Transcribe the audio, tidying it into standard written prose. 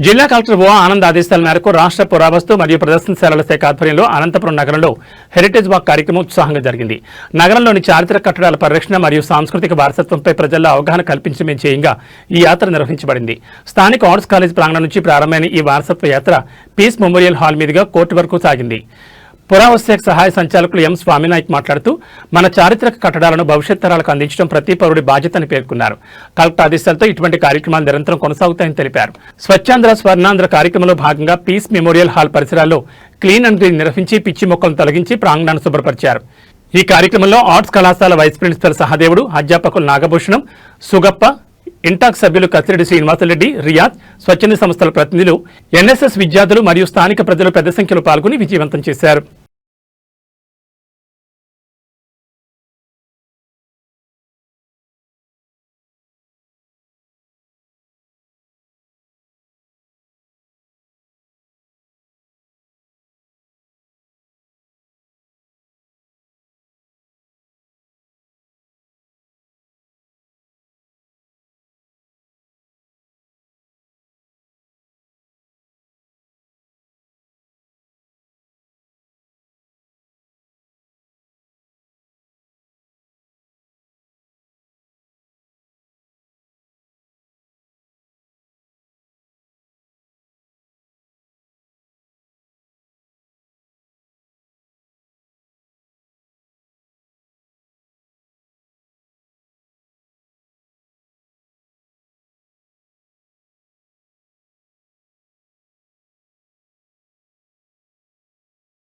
జిల్లా కలెక్టర్ ఓ ఆనంద్ ఆదేశాల మేరకు రాష్ట్ర పురావస్తు మరియు ప్రదర్శనశాలల శాఖ ఆధ్వర్యంలో అనంతపురం నగరంలో హెరిటేజ్ వాక్ కార్యక్రమం ఉత్సాహంగా జరిగింది. నగరంలోని చారిత్రక కట్టడాల పరిరక్షణ మరియు సాంస్కృతిక వారసత్వంపై ప్రజల్లో అవగాహన కల్పించడమే ధ్యేయంగా ఈ యాత్ర నిర్వహించబడింది. స్థానిక ఆర్ట్స్ కాలేజ్ ప్రాంగణం నుంచి ప్రారంభమైన ఈ వారసత్వ యాత్ర పీస్ మెమోరియల్ హాల్ మీదుగా కోర్టు వరకు సాగింది. పురావస్తు శాఖ సహాయ సంచాలకులు ఎం స్వామినాయక్ మాట్లాడుతూ మన చారిత్రక కట్టడాలను భవిష్యత్ తరాలకు అందించడం ప్రతి పౌరుడి బాధ్యతని పేర్కొన్నారు. కలెక్టర్ ఆదేశాలతో ఇటువంటి కార్యక్రమాలు నిరంతరం కొనసాగుతాయని తెలిపారు. స్వచ్ఛాంధ్ర స్వర్ణాంధ్ర కార్యక్రమంలో భాగంగా పీస్ మెమోరియల్ హాల్ పరిసరాల్లో క్లీన్ అండ్ గ్రీన్ నిర్వహించి పిచ్చి మొక్కలను తొలగించి ప్రాంగణాన్ని శుభ్రపరిచారు. ఈ కార్యక్రమంలో ఆర్ట్స్ కళాశాల వైస్ ప్రిన్సిపల్ సహదేవుడు, అధ్యాపకులు నాగభూషణం, సుగప్ప, ఇంటాక్ సభ్యులు కసిరెడ్డి శ్రీనివాసరెడ్డి, రియాజ్, స్వచ్ఛంద సంస్థల ప్రతినిధులు, ఎన్ఎస్ఎస్ విద్యార్థులు మరియు స్థానిక ప్రజలు పెద్ద సంఖ్యలో పాల్గొని విజయవంతం చేశారు.